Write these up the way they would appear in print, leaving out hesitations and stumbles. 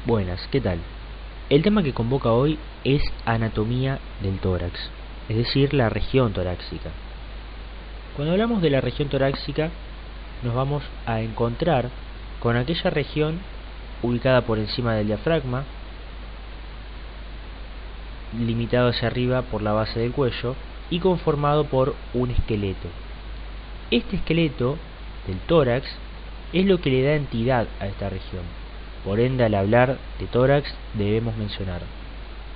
Buenas, ¿qué tal? El tema que convoca hoy es anatomía del tórax, es decir, la región torácica. Cuando hablamos de la región torácica, nos vamos a encontrar con aquella región ubicada por encima del diafragma, limitado hacia arriba por la base del cuello y conformado por un esqueleto. Este esqueleto del tórax es lo que le da entidad a esta región. Por ende, al hablar de tórax debemos mencionar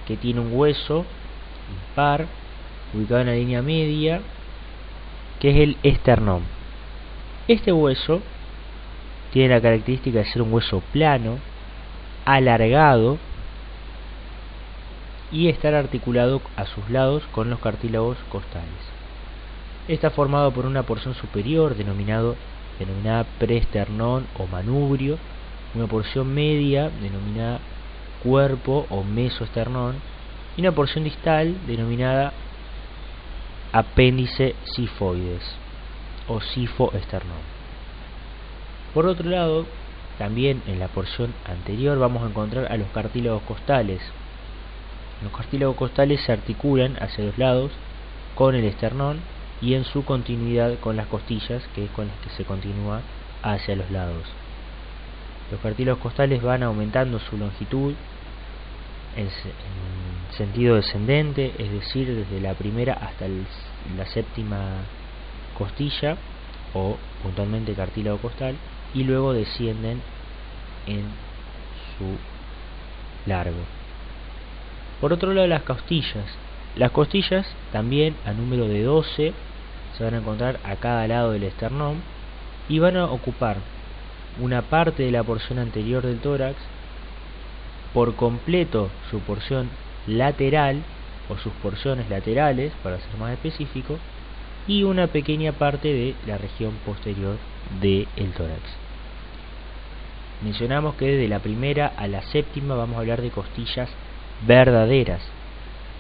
que tiene un hueso impar ubicado en la línea media, que es el esternón. Este hueso tiene la característica de ser un hueso plano, alargado y estar articulado a sus lados con los cartílagos costales. Está formado por una porción superior denominada preesternón o manubrio, una porción media denominada cuerpo o mesoesternón y una porción distal denominada apéndice sifoides o sifoesternón. Por otro lado, también en la porción anterior vamos a encontrar a los cartílagos costales. Los cartílagos costales se articulan hacia los lados con el esternón y en su continuidad con las costillas, que es con las que se continúa hacia los lados. Los cartílagos costales van aumentando su longitud en sentido descendente, es decir, desde la primera hasta la séptima costilla o puntualmente cartílago costal, y luego descienden en su largo. Por otro lado, las costillas también a número de 12 se van a encontrar a cada lado del esternón y van a ocupar una parte de la porción anterior del tórax, por completo su porción lateral o sus porciones laterales, para ser más específico, y una pequeña parte de la región posterior del tórax. Mencionamos que desde la primera a la séptima vamos a hablar de costillas verdaderas,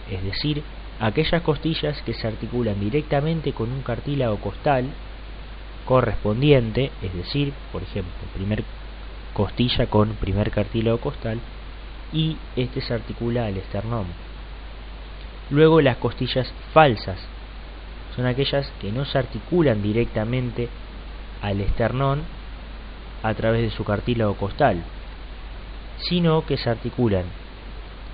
es decir, aquellas costillas que se articulan directamente con un cartílago costal correspondiente, es decir, por ejemplo, primer costilla con primer cartílago costal, y este se articula al esternón. Luego, las costillas falsas son aquellas que no se articulan directamente al esternón a través de su cartílago costal, sino que se articulan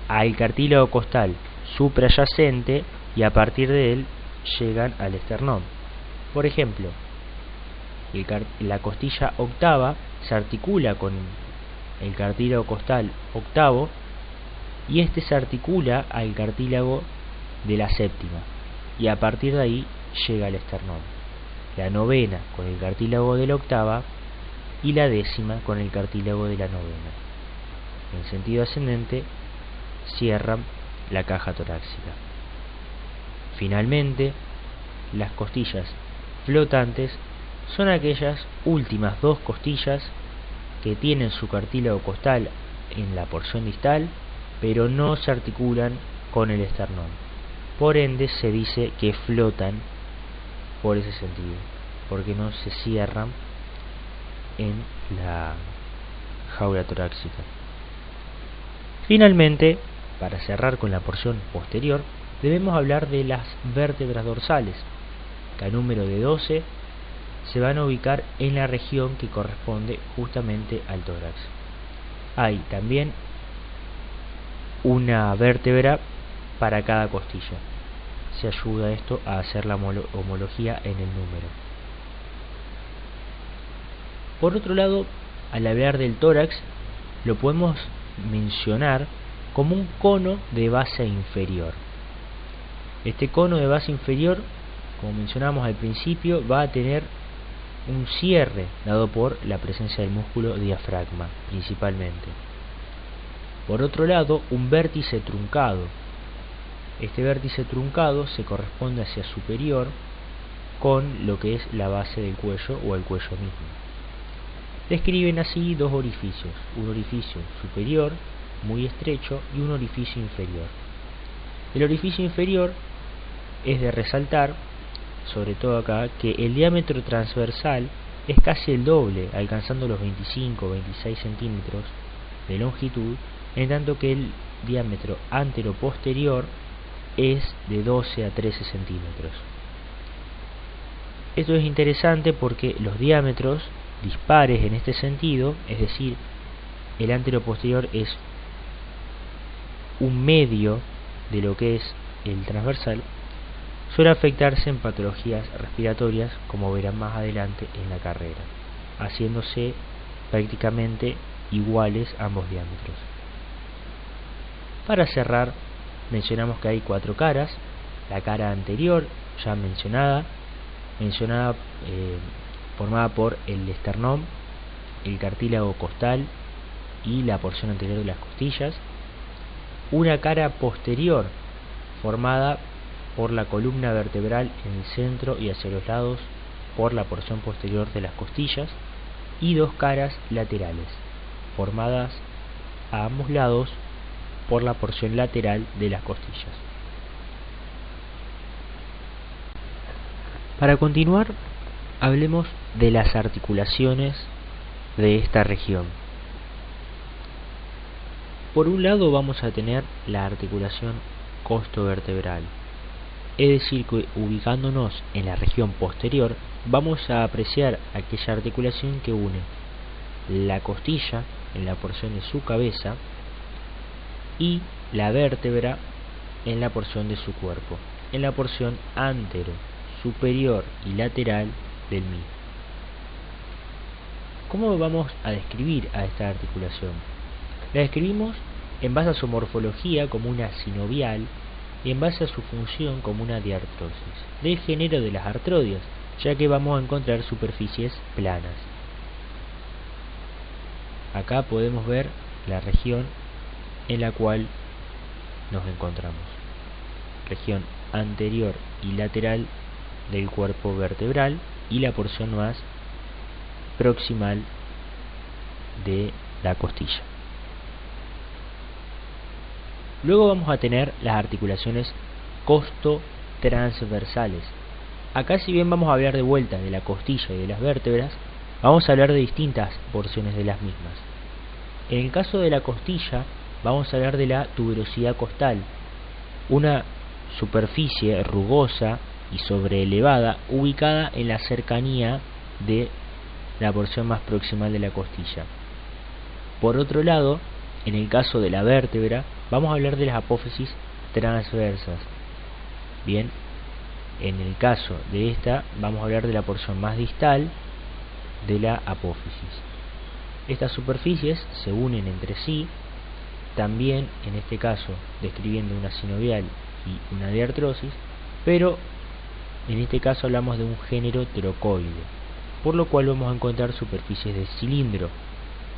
al cartílago costal suprayacente y a partir de él llegan al esternón. Por ejemplo, la costilla octava se articula con el cartílago costal octavo y este se articula al cartílago de la séptima y a partir de ahí llega al esternón. La novena con el cartílago de la octava y la décima con el cartílago de la novena. En sentido ascendente cierran la caja torácica. Finalmente, las costillas flotantes son aquellas últimas dos costillas que tienen su cartílago costal en la porción distal, pero no se articulan con el esternón. Por ende, se dice que flotan por ese sentido, porque no se cierran en la jaula torácica. Finalmente, para cerrar con la porción posterior, debemos hablar de las vértebras dorsales, que a número de 12 se van a ubicar en la región que corresponde justamente al tórax. Hay también una vértebra para cada costilla. Se ayuda esto a hacer la homología en el número. Por otro lado, al hablar del tórax, lo podemos mencionar como un cono de base inferior. Este cono de base inferior, como mencionamos al principio, va a tener un cierre dado por la presencia del músculo diafragma principalmente. Por otro lado, un vértice truncado. Este vértice truncado se corresponde hacia superior con lo que es la base del cuello o el cuello mismo. Describen así dos orificios, un orificio superior muy estrecho y un orificio inferior. El orificio inferior es de resaltar, sobre todo acá, que el diámetro transversal es casi el doble, alcanzando los 25 o 26 centímetros de longitud, en tanto que el diámetro antero-posterior es de 12 a 13 centímetros. Esto es interesante porque los diámetros dispares en este sentido, es decir, el antero-posterior es un medio de lo que es el transversal, suele afectarse en patologías respiratorias, como verán más adelante en la carrera, haciéndose prácticamente iguales ambos diámetros. Para cerrar, mencionamos que hay 4 caras: la cara anterior, ya mencionada, formada por el esternón, el cartílago costal y la porción anterior de las costillas; una cara posterior, formada por la columna vertebral en el centro y hacia los lados por la porción posterior de las costillas; y 2 caras laterales, formadas a ambos lados por la porción lateral de las costillas. Para continuar, hablemos de las articulaciones de esta región. Por un lado vamos a tener la articulación costovertebral, es decir, que ubicándonos en la región posterior vamos a apreciar aquella articulación que une la costilla en la porción de su cabeza y la vértebra en la porción de su cuerpo, en la porción antero, superior y lateral del mismo. ¿Cómo vamos a describir a esta articulación? La describimos en base a su morfología como una sinovial y en base a su función como una diartrosis, del género de las artrodias, ya que vamos a encontrar superficies planas. Acá podemos ver la región en la cual nos encontramos: región anterior y lateral del cuerpo vertebral y la porción más proximal de la costilla. Luego vamos a tener las articulaciones costotransversales. Acá, si bien vamos a hablar de vuelta de la costilla y de las vértebras, vamos a hablar de distintas porciones de las mismas. En el caso de la costilla vamos a hablar de la tuberosidad costal, una superficie rugosa y sobreelevada ubicada en la cercanía de la porción más proximal de la costilla. Por otro lado, en el caso de la vértebra vamos a hablar de las apófisis transversas. Bien, en el caso de esta vamos a hablar de la porción más distal de la apófisis. Estas superficies se unen entre sí, también en este caso describiendo una sinovial y una diartrosis, pero en este caso hablamos de un género trocoide, por lo cual vamos a encontrar superficies de cilindro,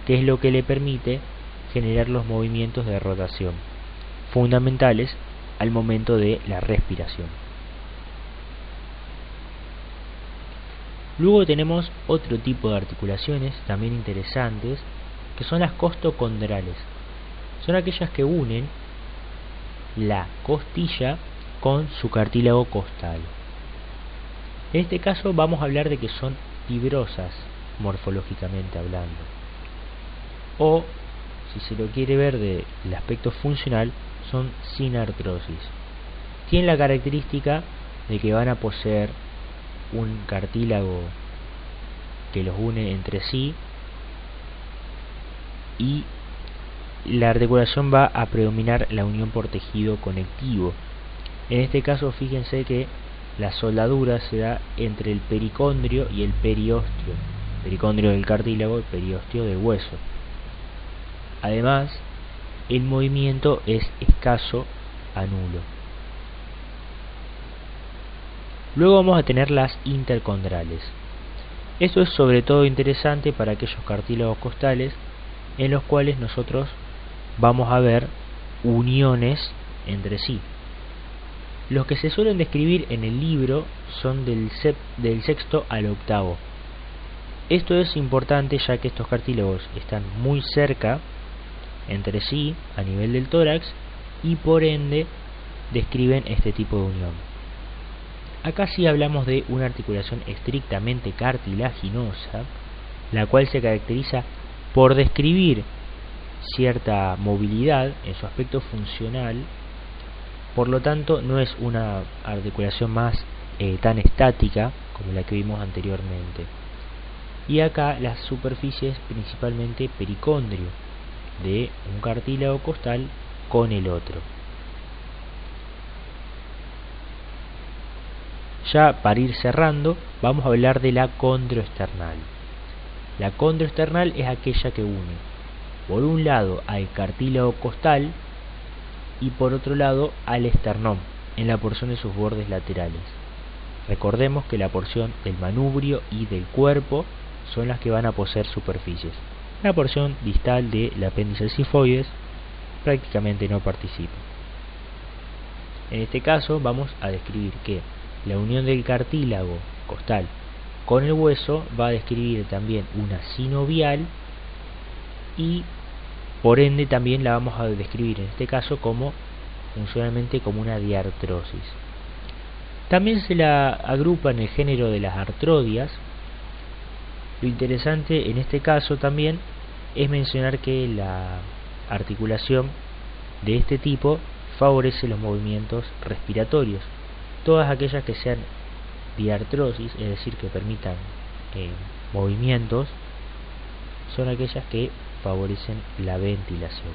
que es lo que le permite generar los movimientos de rotación, fundamentales al momento de la respiración. Luego tenemos otro tipo de articulaciones también interesantes, que son las costocondrales. Son aquellas que unen la costilla con su cartílago costal. En este caso vamos a hablar de que son fibrosas morfológicamente hablando, o si se lo quiere ver del aspecto funcional, son sin artrosis. Tienen la característica de que van a poseer un cartílago que los une entre sí, y la articulación va a predominar la unión por tejido conectivo. En este caso, fíjense que la soldadura se da entre el pericondrio y el periósteo, pericondrio del cartílago y periósteo del hueso. Además, el movimiento es escaso a nulo. Luego vamos a tener las intercondrales. Esto es sobre todo interesante para aquellos cartílagos costales en los cuales nosotros vamos a ver uniones entre sí. Los que se suelen describir en el libro son del sexto al octavo. Esto es importante ya que estos cartílagos están muy cerca entre sí a nivel del tórax y por ende describen este tipo de unión. Acá sí hablamos de una articulación estrictamente cartilaginosa, la cual se caracteriza por describir cierta movilidad en su aspecto funcional, por lo tanto no es una articulación más tan estática como la que vimos anteriormente. Y acá las superficies principalmente pericondrio de un cartílago costal con el otro. Ya para ir cerrando, vamos a hablar de la condroesternal. La condroesternal es aquella que une, por un lado, al cartílago costal y por otro lado al esternón, en la porción de sus bordes laterales. Recordemos que la porción del manubrio y del cuerpo son las que van a poseer superficies. La porción distal del apéndice sifoides prácticamente no participa. En este caso vamos a describir que la unión del cartílago costal con el hueso va a describir también una sinovial y por ende también la vamos a describir en este caso como funcionalmente como una diartrosis. También se la agrupa en el género de las artrodias. Lo interesante en este caso también es mencionar que la articulación de este tipo favorece los movimientos respiratorios. Todas aquellas que sean diartrosis, es decir, que permitan movimientos, son aquellas que favorecen la ventilación.